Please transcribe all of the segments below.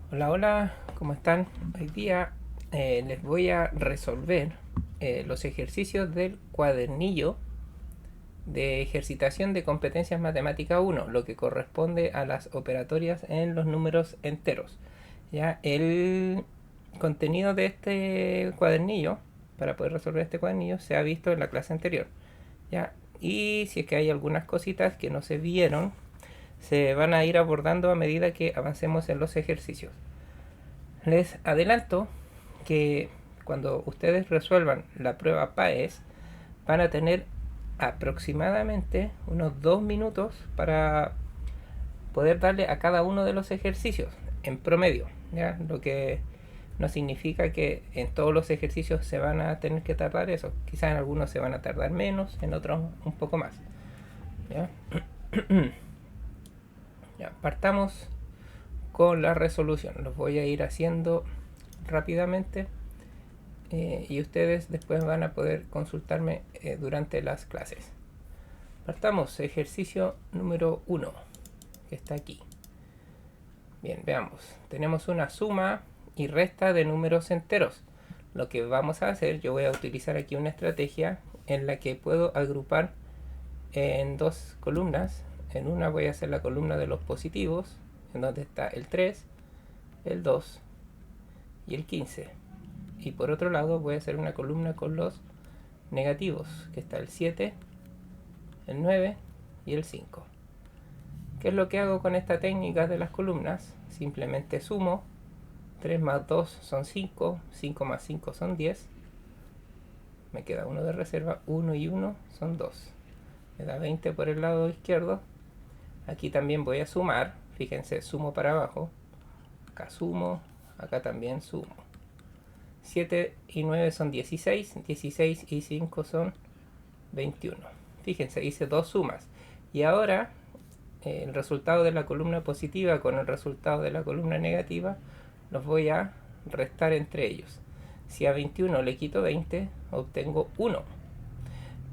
Hola, hola, ¿cómo están? Hoy día les voy a resolver los ejercicios del cuadernillo de ejercitación de competencias matemática 1, lo que corresponde a las operatorias en los números enteros. Ya el contenido de este cuadernillo, para poder resolver este cuadernillo, se ha visto en la clase anterior. Ya, y si es que hay algunas cositas que no se vieron, se van a ir abordando a medida que avancemos en los ejercicios. Les adelanto que cuando ustedes resuelvan la prueba PAES van a tener aproximadamente unos 2 minutos para poder darle a cada uno de los ejercicios en promedio, ¿ya? Lo que no significa que en todos los ejercicios se van a tener que tardar eso. Quizás en algunos se van a tardar menos, en otros un poco más. ¿Ya? Ya, partamos con la resolución. Los voy a ir haciendo rápidamente y ustedes después van a poder consultarme durante las clases. Partamos, ejercicio número 1, que está aquí. Bien, veamos. Tenemos una suma y resta de números enteros. Lo que vamos a hacer, yo voy a utilizar aquí una estrategia en la que puedo agrupar en dos columnas. En una voy a hacer la columna de los positivos, en donde está el 3, el 2 y el 15. Y por otro lado voy a hacer una columna con los negativos, que está el 7, el 9 y el 5. ¿Qué es lo que hago con esta técnica de las columnas? Simplemente sumo. 3 más 2 son 5, 5 más 5 son 10. Me queda uno de reserva, 1 y 1 son 2. Me da 20 por el lado izquierdo. Aquí también voy a sumar, fíjense, sumo para abajo. Acá sumo, acá también sumo. 7 y 9 son 16, 16 y 5 son 21. Fíjense, hice dos sumas. Y ahora el resultado de la columna positiva con el resultado de la columna negativa los voy a restar entre ellos. Si a 21 le quito 20, obtengo 1.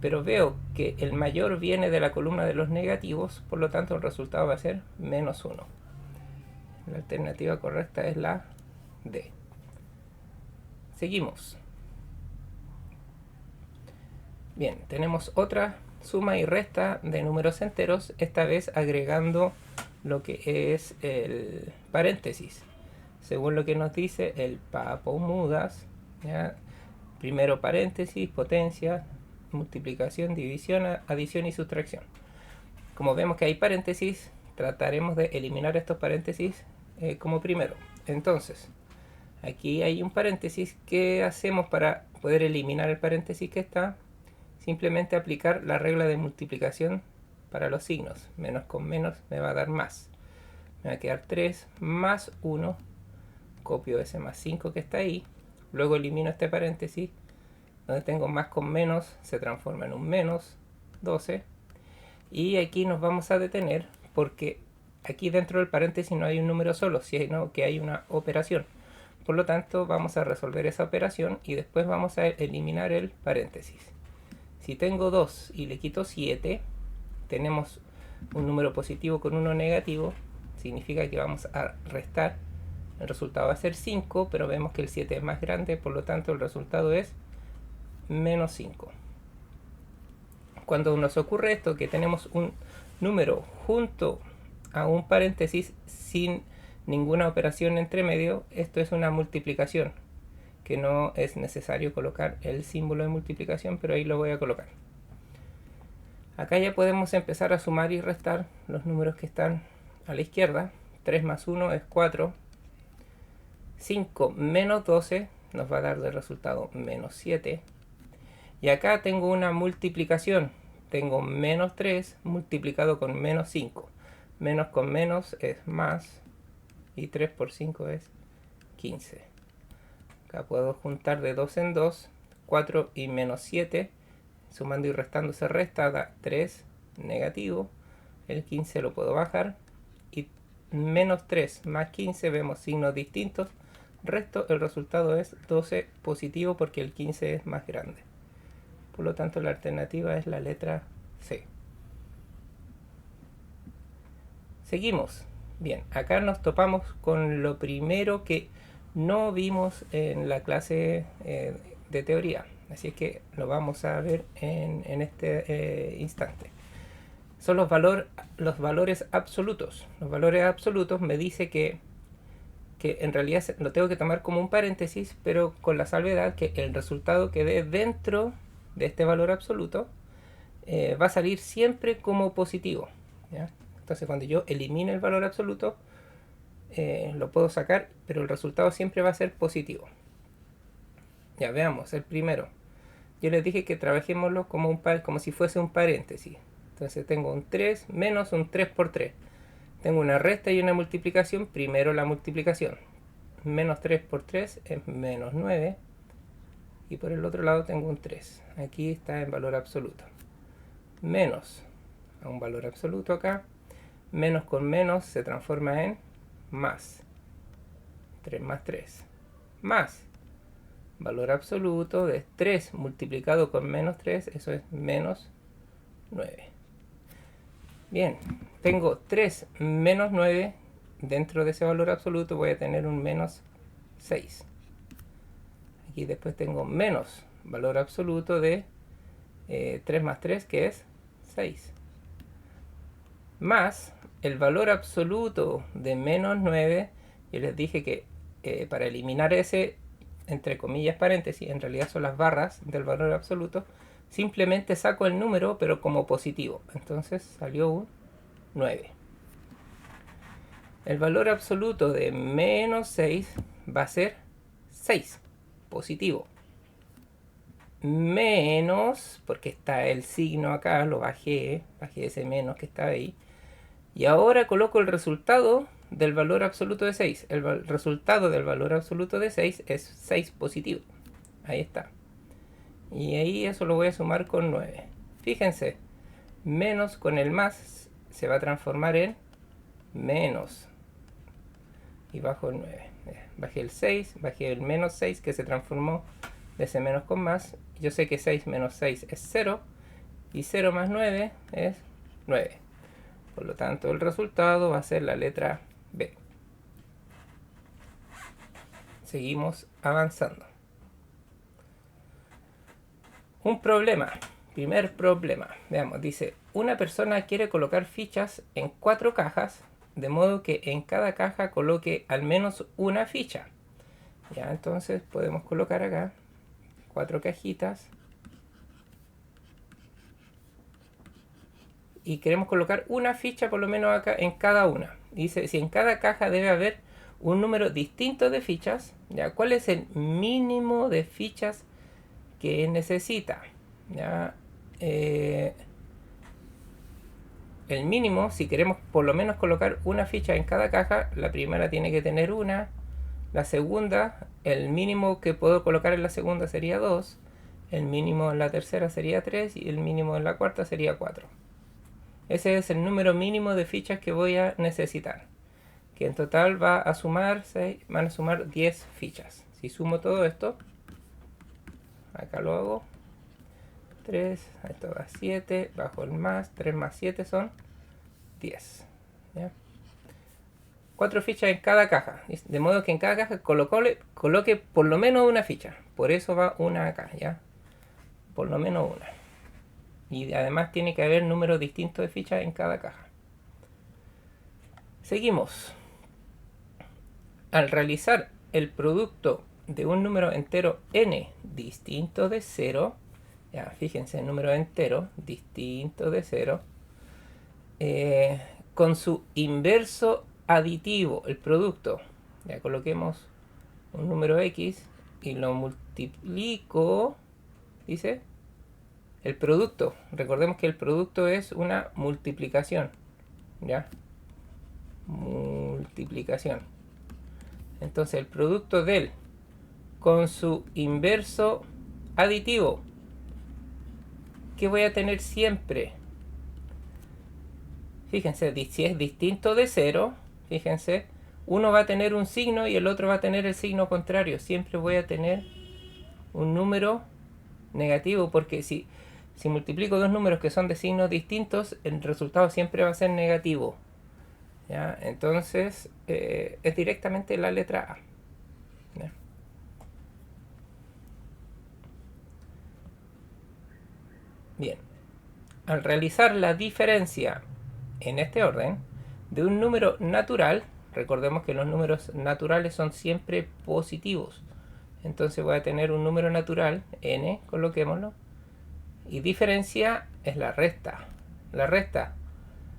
Pero veo que el mayor viene de la columna de los negativos, por lo tanto el resultado va a ser menos 1. La alternativa correcta es la D. Seguimos. Bien, tenemos otra suma y resta de números enteros, esta vez agregando lo que es el paréntesis. Según lo que nos dice el Papo Mudas, ¿ya? Primero paréntesis, potencia, multiplicación, división, adición y sustracción. Como vemos que hay paréntesis, trataremos de eliminar estos paréntesis como primero. Entonces, aquí hay un paréntesis. ¿Qué hacemos para poder eliminar el paréntesis que está? Simplemente aplicar la regla de multiplicación para los signos. Menos con menos me va a dar más. Me va a quedar 3 más 1. Copio ese más 5 que está ahí. Luego elimino este paréntesis. Donde tengo más con menos se transforma en un menos 12. Y aquí nos vamos a detener porque aquí dentro del paréntesis no hay un número solo, sino que hay una operación. Por lo tanto, vamos a resolver esa operación y después vamos a eliminar el paréntesis. Si tengo 2 y le quito 7, tenemos un número positivo con uno negativo. Significa que vamos a restar. El resultado va a ser 5, pero vemos que el 7 es más grande, por lo tanto el resultado es menos 5. Cuando nos ocurre esto, que tenemos un número junto a un paréntesis sin ninguna operación entre medio, esto es una multiplicación, que no es necesario colocar el símbolo de multiplicación, pero ahí lo voy a colocar. Acá ya podemos empezar a sumar y restar los números que están a la izquierda. 3 más 1 es 4. 5 menos 12 nos va a dar de resultado menos 7. Y acá tengo una multiplicación. Tengo menos 3 multiplicado con menos 5. Menos con menos es más. Y 3 por 5 es 15. Acá puedo juntar de 2 en 2. 4 y menos 7. Sumando y restando se resta, da 3 negativo. El 15 lo puedo bajar. Y menos 3 más 15 vemos signos distintos. Resto, el resultado es 12 positivo porque el 15 es más grande. Por lo tanto, la alternativa es la letra C. Seguimos. Bien, acá nos topamos con lo primero que no vimos en la clase de teoría. Así es que lo vamos a ver en este instante. Son los valores absolutos. Los valores absolutos me dice que en realidad lo tengo que tomar como un paréntesis, pero con la salvedad que el resultado que dé dentro de este valor absoluto va a salir siempre como positivo, ¿ya? Entonces cuando yo elimine el valor absoluto, lo puedo sacar, pero el resultado siempre va a ser positivo. Ya veamos, el primero. Yo les dije que trabajémoslo como si fuese un paréntesis. Entonces tengo un 3 menos un 3 por 3. Tengo una resta y una multiplicación. Primero la multiplicación. Menos 3 por 3 es menos 9. Y por el otro lado tengo un 3. Aquí está en valor absoluto. Menos a un valor absoluto acá. Menos con menos se transforma en más. 3 más 3. Más. Valor absoluto de 3 multiplicado con menos 3, eso es menos 9. Bien, tengo 3 menos 9, dentro de ese valor absoluto voy a tener un menos 6. Aquí después tengo menos valor absoluto de 3 más 3, que es 6. Más el valor absoluto de menos 9, yo les dije que para eliminar ese, entre comillas paréntesis, en realidad son las barras del valor absoluto, simplemente saco el número pero como positivo, entonces salió un 9. El valor absoluto de menos 6 va a ser 6, positivo. Menos, porque está el signo acá, lo bajé ese menos que está ahí. Y ahora coloco el resultado del valor absoluto de 6. El resultado del valor absoluto de 6 es 6 positivo. Ahí está. Y ahí eso lo voy a sumar con 9. Fíjense, menos con el más se va a transformar en menos. Y bajo el 9. Bajé el 6, bajé el menos 6 que se transformó de ese menos con más. Yo sé que 6 menos 6 es 0. Y 0 más 9 es 9. Por lo tanto, el resultado va a ser la letra B. Seguimos avanzando. Un problema. Primer problema. Veamos, dice, una persona quiere colocar fichas en 4 cajas, de modo que en cada caja coloque al menos una ficha. Ya, entonces podemos colocar acá 4 cajitas. Y queremos colocar una ficha por lo menos acá en cada una. Dice, si en cada caja debe haber un número distinto de fichas, ¿ya? ¿Cuál es el mínimo de fichas que necesita? ¿Ya? El mínimo, si queremos por lo menos colocar una ficha en cada caja, la primera tiene que tener una. La segunda, el mínimo que puedo colocar en la segunda sería 2. El mínimo en la tercera sería 3. Y el mínimo en la cuarta sería 4. Ese es el número mínimo de fichas que voy a necesitar. Que en total van a sumar 10 fichas. Si sumo todo esto, acá lo hago. 3, esto da 7, bajo el más, 3 más 7 son 10. ¿Ya? 4 fichas en cada caja. De modo que en cada caja coloque por lo menos una ficha. Por eso va una acá, ¿ya? Por lo menos una. Y además tiene que haber números distintos de fichas en cada caja. Seguimos. Al realizar el producto de un número entero n distinto de 0, ya fíjense, el número entero distinto de 0, con su inverso aditivo, el producto, ya coloquemos un número x y lo multiplico, dice, el producto. Recordemos que el producto es una multiplicación, ¿ya? Multiplicación. Entonces el producto del con su inverso aditivo, ¿qué voy a tener siempre? Fíjense, si es distinto de 0, fíjense, uno va a tener un signo y el otro va a tener el signo contrario. Siempre voy a tener un número negativo, porque si multiplico dos números que son de signos distintos, el resultado siempre va a ser negativo. ¿Ya? Entonces es directamente la letra A. ¿Ya? Bien, al realizar la diferencia en este orden de un número natural, recordemos que los números naturales son siempre positivos. Entonces voy a tener un número natural, n, coloquémoslo, y diferencia es la resta. La resta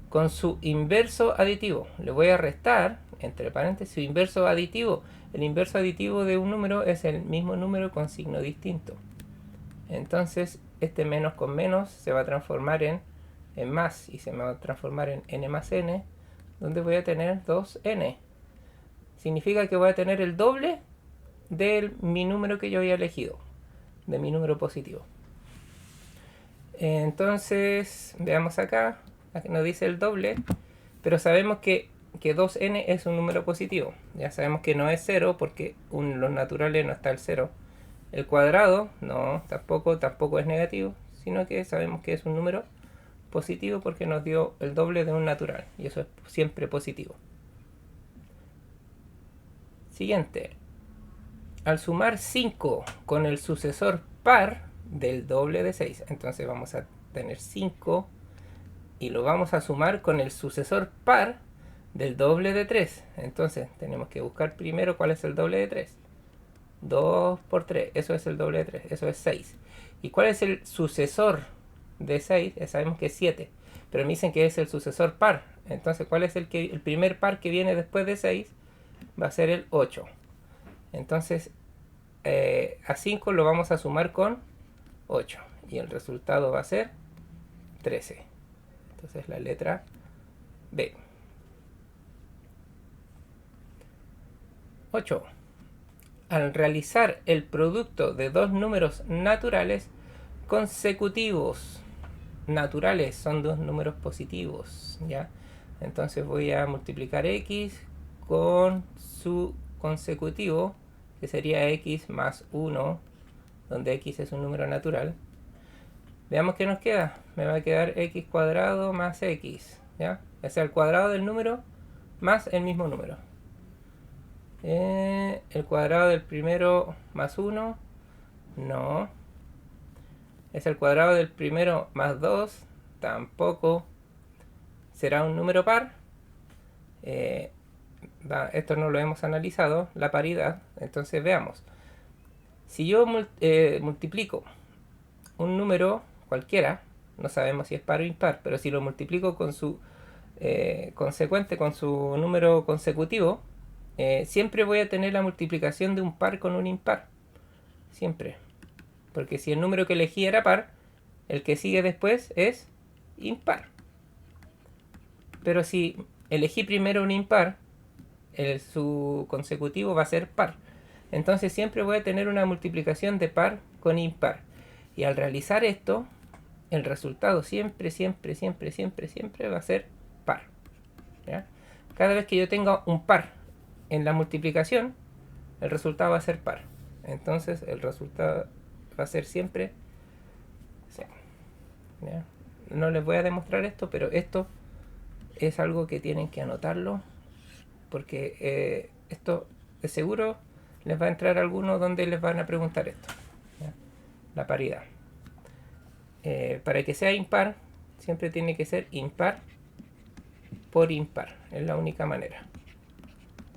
con su inverso aditivo. Le voy a restar, entre paréntesis, su inverso aditivo. El inverso aditivo de un número es el mismo número con signo distinto. Entonces, este menos con menos se va a transformar en más y se me va a transformar en n más n, donde voy a tener 2n. Significa que voy a tener el doble de mi número que yo había elegido, de mi número positivo. Entonces, veamos acá, aquí nos dice el doble, pero sabemos que 2n es un número positivo. Ya sabemos que no es 0 porque los naturales no está el 0. El cuadrado, no, tampoco es negativo, sino que sabemos que es un número positivo porque nos dio el doble de un natural, y eso es siempre positivo. Siguiente. Al sumar 5 con el sucesor par del doble de 6, entonces vamos a tener 5 y lo vamos a sumar con el sucesor par del doble de 3. Entonces tenemos que buscar primero cuál es el doble de 3. 2 por 3, eso es el doble de 3, eso es 6. ¿Y cuál es el sucesor de 6? Ya sabemos que es 7, pero me dicen que es el sucesor par. Entonces, ¿cuál es el primer par que viene después de 6? Va a ser el 8. Entonces, a 5 lo vamos a sumar con 8 y el resultado va a ser 13. Entonces, la letra B. 8. Al realizar el producto de dos números naturales consecutivos, naturales son dos números positivos, ¿ya? Entonces voy a multiplicar x con su consecutivo, que sería x más 1, donde x es un número natural. Veamos qué nos queda. Me va a quedar x cuadrado más x, ¿ya? O sea, el cuadrado del número más el mismo número. El cuadrado del primero más 1, no. Es el cuadrado del primero más 2, tampoco. ¿Será un número par? Esto no lo hemos analizado, la paridad. Entonces veamos. Si yo multiplico un número cualquiera, no sabemos si es par o impar, pero si lo multiplico con su consecuente, con su número consecutivo, siempre voy a tener la multiplicación de un par con un impar. Siempre. Porque si el número que elegí era par, el que sigue después es impar. Pero si elegí primero un impar, su consecutivo va a ser par. Entonces siempre voy a tener una multiplicación de par con impar. Y al realizar esto, el resultado siempre va a ser par. ¿Ya? Cada vez que yo tenga un par en la multiplicación, el resultado va a ser par. Entonces el resultado va a ser siempre 0. ¿Ya? No les voy a demostrar esto, pero esto es algo que tienen que anotarlo, porque esto de seguro les va a entrar alguno donde les van a preguntar esto, ¿ya? La paridad. Para que sea impar, siempre tiene que ser impar por impar, es la única manera,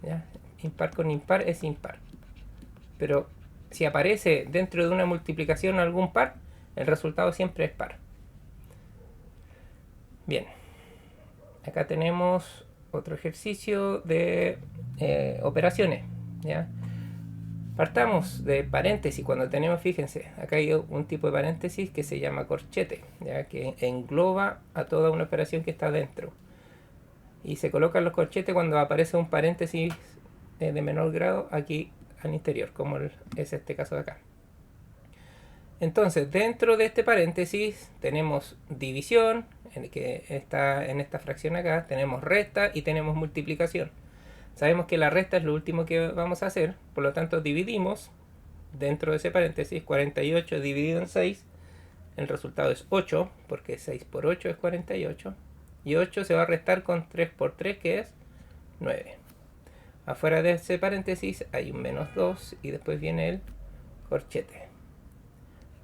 ¿ya? Impar con impar es impar, pero si aparece dentro de una multiplicación algún par, el resultado siempre es par. Bien, acá tenemos otro ejercicio de operaciones, ¿ya? Partamos de paréntesis. Cuando tenemos, fíjense, acá hay un tipo de paréntesis que se llama corchete, ¿ya? Que engloba a toda una operación que está dentro. Y se colocan los corchetes cuando aparece un paréntesis de menor grado aquí al interior, como es este caso de acá. Entonces, dentro de este paréntesis tenemos división, que está en esta fracción acá, tenemos resta y tenemos multiplicación. Sabemos que la resta es lo último que vamos a hacer, por lo tanto dividimos dentro de ese paréntesis 48 dividido en 6, el resultado es 8, porque 6 por 8 es 48, y 8 se va a restar con 3 por 3, que es 9. Afuera de ese paréntesis hay un menos 2 y después viene el corchete.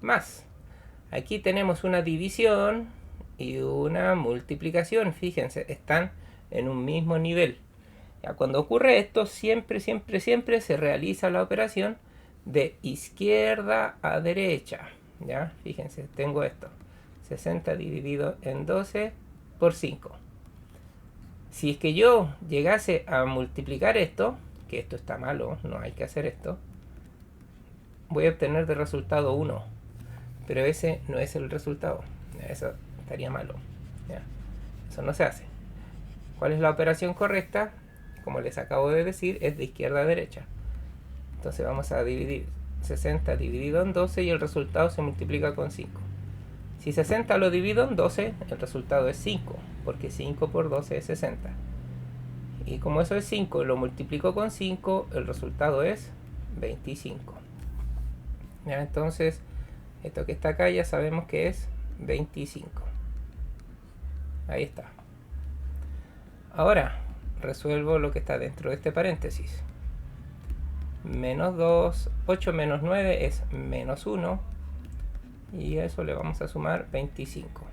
Más. Aquí tenemos una división y una multiplicación. Fíjense, están en un mismo nivel. Ya, cuando ocurre esto, siempre se realiza la operación de izquierda a derecha. ¿Ya? Fíjense, tengo esto. 60 dividido en 12 por 5. Si es que yo llegase a multiplicar esto, que esto está malo, no hay que hacer esto, voy a obtener de resultado 1. Pero ese no es el resultado. Eso estaría malo. ¿Ya? Eso no se hace. ¿Cuál es la operación correcta? Como les acabo de decir, es de izquierda a derecha. Entonces vamos a dividir 60 dividido en 12 y el resultado se multiplica con 5. Si 60 lo divido en 12, el resultado es 5, porque 5 por 12 es 60. Y como eso es 5 y lo multiplico con 5, el resultado es 25. ¿Ya? Entonces, esto que está acá ya sabemos que es 25. Ahí está. Ahora, resuelvo lo que está dentro de este paréntesis. Menos 2, 8 menos 9 es menos 1. Y a eso le vamos a sumar 25.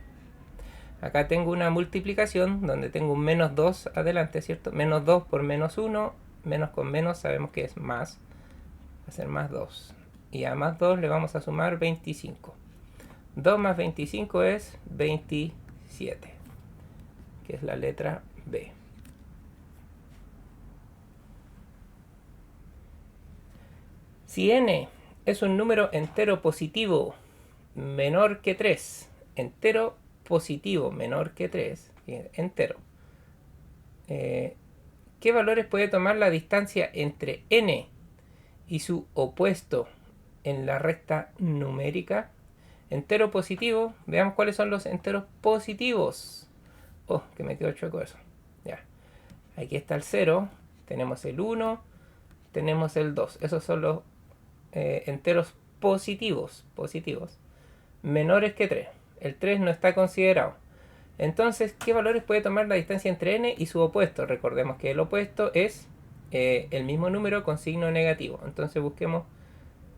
Acá tengo una multiplicación donde tengo un menos 2 adelante, ¿cierto? Menos 2 por menos 1, menos con menos sabemos que es más. Va a ser más 2. Y a más 2 le vamos a sumar 25. 2 más 25 es 27, que es la letra B. Si n es un número entero positivo menor que 3, entero positivo menor que 3, entero, ¿qué valores puede tomar la distancia entre n y su opuesto en la recta numérica? Entero positivo, veamos cuáles son los enteros positivos. Oh, que me quedó chueco eso. Ya. Aquí está el 0, tenemos el 1, tenemos el 2. Esos son los enteros positivos, menores que 3. El 3 no está considerado. Entonces, ¿qué valores puede tomar la distancia entre n y su opuesto? Recordemos que el opuesto es el mismo número con signo negativo. Entonces busquemos,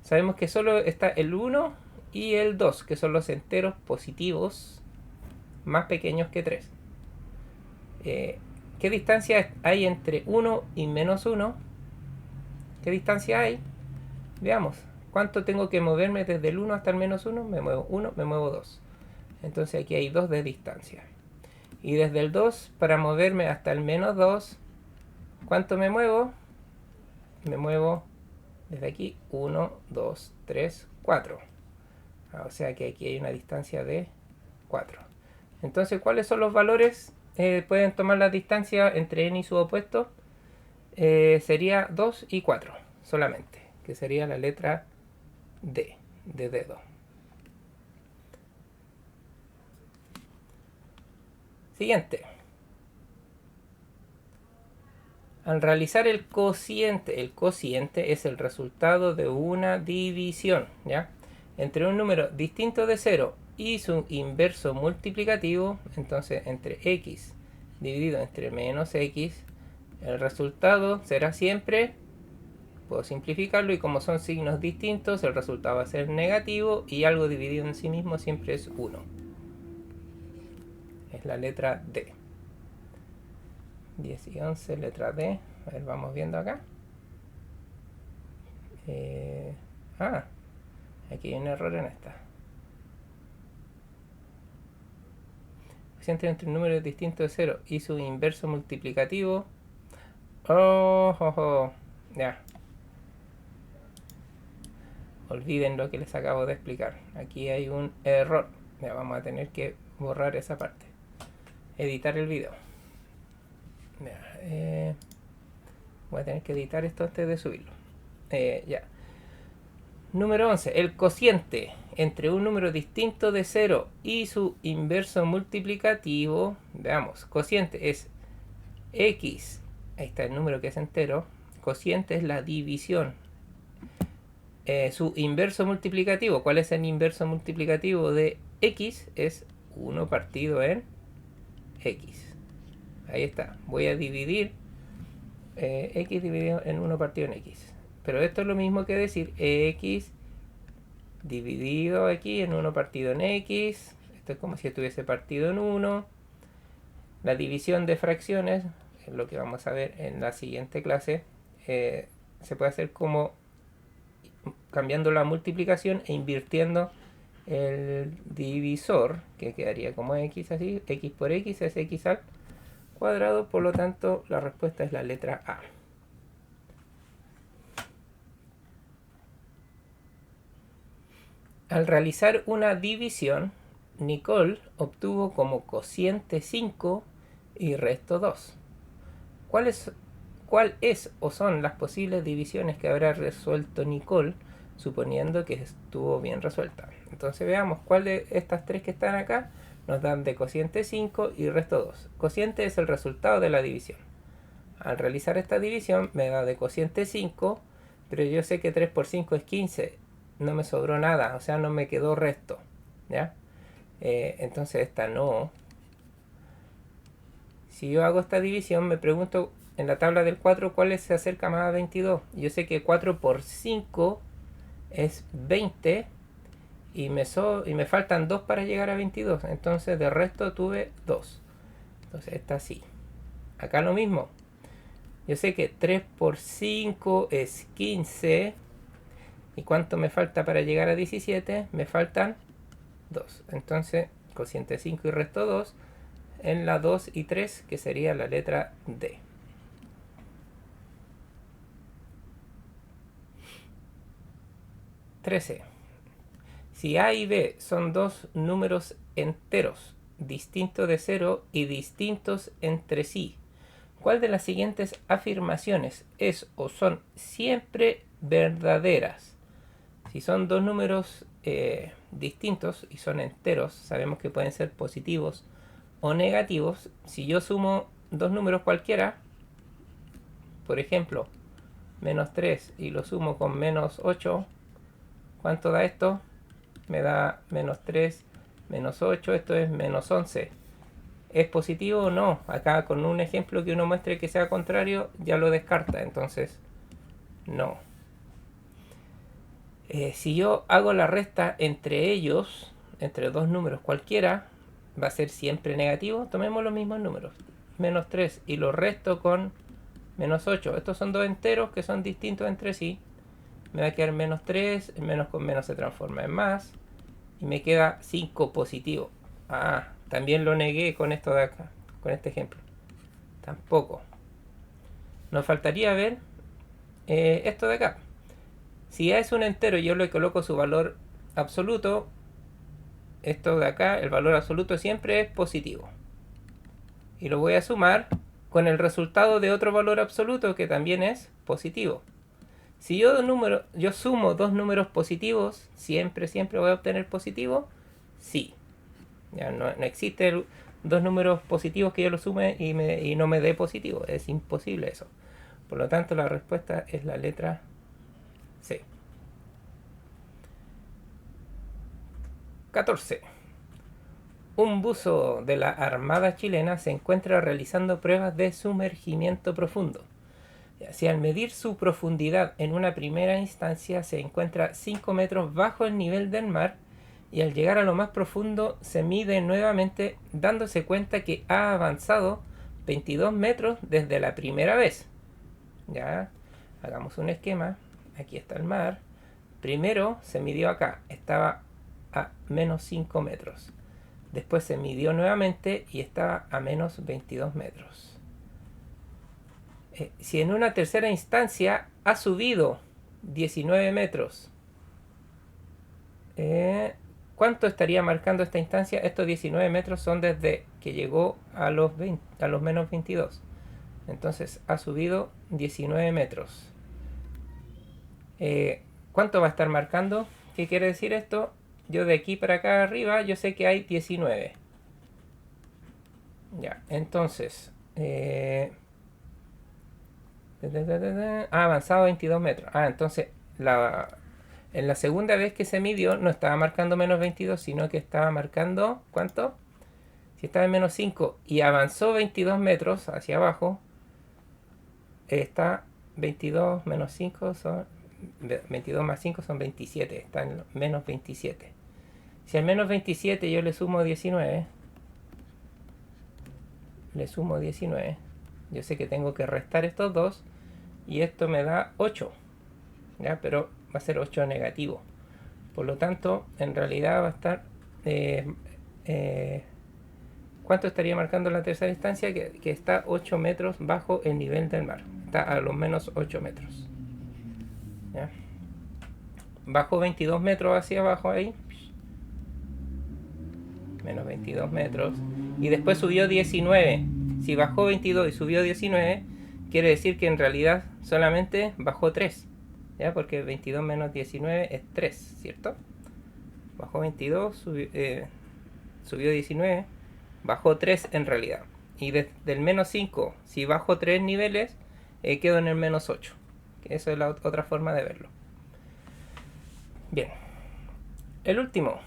sabemos que solo está el 1 y el 2, que son los enteros positivos más pequeños que 3. ¿Qué distancia hay entre 1 y menos 1? ¿Qué distancia hay? Veamos. ¿Cuánto tengo que moverme desde el 1 hasta el menos 1? Me muevo 1, me muevo 2. Entonces aquí hay 2 de distancia. Y desde el 2, para moverme hasta el menos 2, ¿cuánto me muevo? Me muevo desde aquí 1, 2, 3, 4. O sea que aquí hay una distancia de 4. Entonces, ¿cuáles son los valores? Pueden tomar la distancia entre n y su opuesto. Sería 2 y 4 solamente, que sería la letra D, de dedo. Siguiente. Al realizar el cociente es el resultado de una división, ¿ya? Entre un número distinto de 0 y su inverso multiplicativo, entonces entre x dividido entre menos x, el resultado será siempre, puedo simplificarlo, y como son signos distintos, el resultado va a ser negativo y algo dividido en sí mismo siempre es 1. Es la letra D. 10 y 11, letra D. A ver, vamos viendo acá. Aquí hay un error en esta. Cociente entre un número distinto de 0 y su inverso multiplicativo. Ya. Olviden lo que les acabo de explicar. Aquí hay un error. Ya vamos a tener que borrar esa parte. Editar el video. Voy a tener que editar esto antes de subirlo. Ya. Número 11. El cociente entre un número distinto de 0 y su inverso multiplicativo. Veamos. Cociente es x. Ahí está el número que es entero. Cociente es la división. Su inverso multiplicativo. ¿Cuál es el inverso multiplicativo de x? Es 1 partido en x. Ahí está. Voy a dividir x dividido en 1 partido en x. Pero esto es lo mismo que decir x dividido aquí en 1 partido en x. Esto es como si estuviese partido en 1. La división de fracciones, es lo que vamos a ver en la siguiente clase, se puede hacer como cambiando la multiplicación e invirtiendo el divisor, que quedaría como x así, x por x es x al cuadrado, por lo tanto la respuesta es la letra A. Al realizar una división, Nicole obtuvo como cociente 5 y resto 2. ¿Cuál es o son las posibles divisiones que habrá resuelto Nicole, suponiendo que estuvo bien resuelta? Entonces veamos cuál de estas tres que están acá nos dan de cociente 5 y resto 2. Cociente es el resultado de la división. Al realizar esta división me da de cociente 5, pero yo sé que 3 por 5 es 15. No me sobró nada, o sea, no me quedó resto. ¿Ya? Entonces esta no. Si yo hago esta división, me pregunto en la tabla del 4 cuál se acerca más a 22. Yo sé que 4 por 5 es 20 y me faltan 2 para llegar a 22. Entonces de resto tuve 2. Entonces esta sí. Acá lo mismo. Yo sé que 3 por 5 es 15. ¿Y cuánto me falta para llegar a 17? Me faltan 2. Entonces cociente 5 y resto 2 en la 2 y 3, que sería la letra D. (13) Si A y B son dos números enteros, distintos de 0 y distintos entre sí, ¿cuál de las siguientes afirmaciones es o son siempre verdaderas? Si son dos números distintos y son enteros, sabemos que pueden ser positivos o negativos. Si yo sumo dos números cualquiera, por ejemplo, menos 3 y lo sumo con menos 8, ¿cuánto da esto? Me da menos 3, menos 8, esto es menos 11. ¿Es positivo o no? Acá con un ejemplo que uno muestre que sea contrario, ya lo descarta, entonces no. Si yo hago la resta entre ellos, entre dos números cualquiera, va a ser siempre negativo. Tomemos los mismos números, menos 3, y lo resto con menos 8. Estos son dos enteros que son distintos entre sí. Me va a quedar menos 3, menos con menos se transforma en más, y me queda 5 positivo. También lo negué con esto de acá, con este ejemplo. Tampoco. Nos faltaría ver esto de acá. Si A es un entero y yo le coloco su valor absoluto, esto de acá, el valor absoluto siempre es positivo. Y lo voy a sumar con el resultado de otro valor absoluto que también es positivo. Si yo sumo dos números positivos, siempre voy a obtener positivo. Sí. Ya no existe dos números positivos que yo los sume y no me dé positivo. Es imposible eso. Por lo tanto, la respuesta es la letra C. 14. Un buzo de la Armada chilena se encuentra realizando pruebas de sumergimiento profundo. Si al medir su profundidad en una primera instancia se encuentra 5 metros bajo el nivel del mar, y al llegar a lo más profundo se mide nuevamente, dándose cuenta que ha avanzado 22 metros desde la primera vez. Ya, hagamos un esquema. Aquí está el mar. Primero se midió acá, estaba a menos 5 metros. Después se midió nuevamente y estaba a menos 22 metros. Si en una tercera instancia ha subido 19 metros, ¿cuánto estaría marcando esta instancia? Estos 19 metros son desde que llegó a los menos 22. Entonces ha subido 19 metros. ¿Cuánto va a estar marcando? ¿Qué quiere decir esto? Yo de aquí para acá arriba, yo sé que hay 19. Ya, entonces ha avanzado 22 metros. Entonces en la segunda vez que se midió no estaba marcando menos 22, sino que estaba marcando, ¿cuánto? Si estaba en menos 5 y avanzó 22 metros hacia abajo, está 22 menos 5 son 22 más 5 son 27, está en menos 27. Si al menos 27 yo le sumo 19, yo sé que tengo que restar estos dos y esto me da 8, ¿ya? Pero va a ser 8 negativo. Por lo tanto, en realidad va a estar... ¿cuánto estaría marcando la tercera instancia? Que está 8 metros bajo el nivel del mar. Está a los menos 8 metros. ¿Ya? Bajo 22 metros hacia abajo ahí. Menos 22 metros. Y después subió 19. Si bajó 22 y subió 19, quiere decir que en realidad solamente bajó 3. ¿Ya? Porque 22 menos 19 es 3, ¿cierto? Bajó 22, subió 19, bajó 3 en realidad. Y desde el menos 5, si bajo 3 niveles, quedo en el menos 8. Esa es la otra forma de verlo. Bien. El último.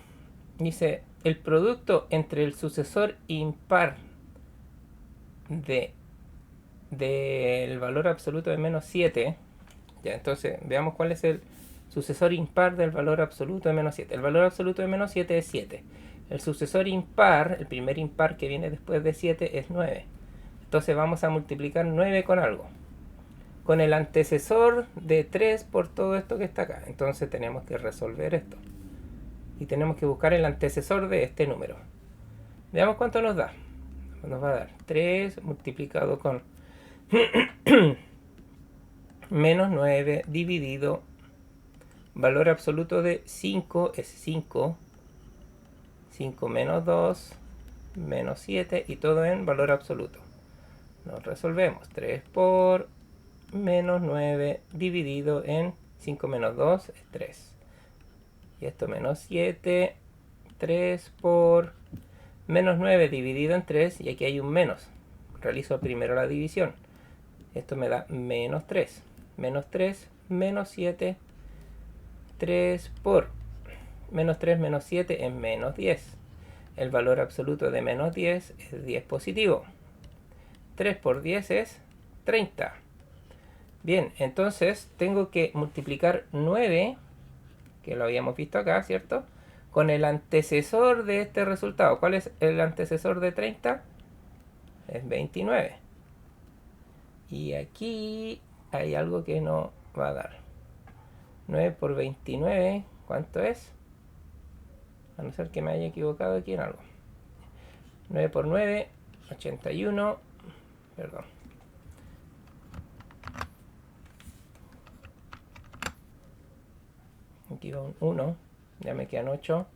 Dice, el producto entre el sucesor impar del valor absoluto de menos 7. Ya, entonces veamos cuál es el sucesor impar del valor absoluto de menos 7. El valor absoluto de menos 7 es 7. El sucesor impar, el primer impar que viene después de 7 es 9. Entonces vamos a multiplicar 9 con algo. Con el antecesor de 3 por todo esto que está acá. Entonces tenemos que resolver esto. Y tenemos que buscar el antecesor de este número. Veamos cuánto nos da. Nos va a dar 3 multiplicado con menos 9 dividido valor absoluto de 5 es 5. 5 menos 2 menos 7 y todo en valor absoluto. Nos resolvemos. 3 por menos 9 dividido en 5 menos 2 es 3. Y esto menos 7. 3 por menos 9 dividido en 3. Y aquí hay un menos. Realizo primero la división. Esto me da menos 3. Menos 3 menos 7. 3 por menos 3 menos 7 es menos 10. El valor absoluto de menos 10 es 10 positivo. 3 por 10 es 30. Bien, entonces tengo que multiplicar 9, que lo habíamos visto acá, ¿cierto? Con el antecesor de este resultado. ¿Cuál es el antecesor de 30? Es 29. Y aquí hay algo que no va a dar. 9 por 29, ¿cuánto es? A no ser que me haya equivocado aquí en algo. 9 por 9, 81. Perdón. Aquí va un 1. Ya me quedan 8.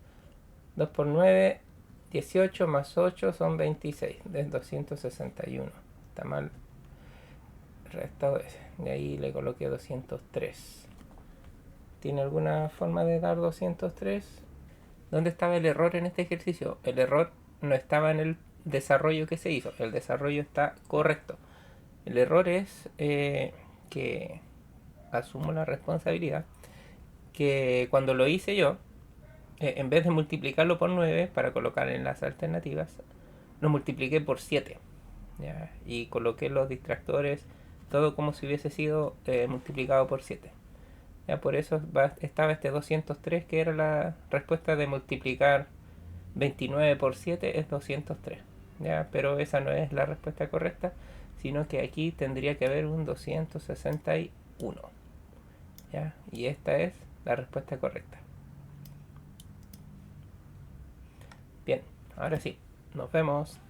2 por 9, 18 más 8 son 26. De 261. Está mal restado ese. De ahí le coloqué 203. ¿Tiene alguna forma de dar 203? ¿Dónde estaba el error en este ejercicio? El error no estaba en el desarrollo que se hizo. El desarrollo está correcto. El error es que asumo la responsabilidad que cuando lo hice yo, en vez de multiplicarlo por 9 para colocar en las alternativas, lo multipliqué por 7. ¿Ya? Y coloqué los distractores, todo como si hubiese sido multiplicado por 7. Ya, por eso estaba este 203, que era la respuesta de multiplicar 29 por 7 es 203. ¿Ya? Pero esa no es la respuesta correcta, sino que aquí tendría que haber un 261. ¿Ya? Y esta es la respuesta correcta. Bien, ahora sí, nos vemos.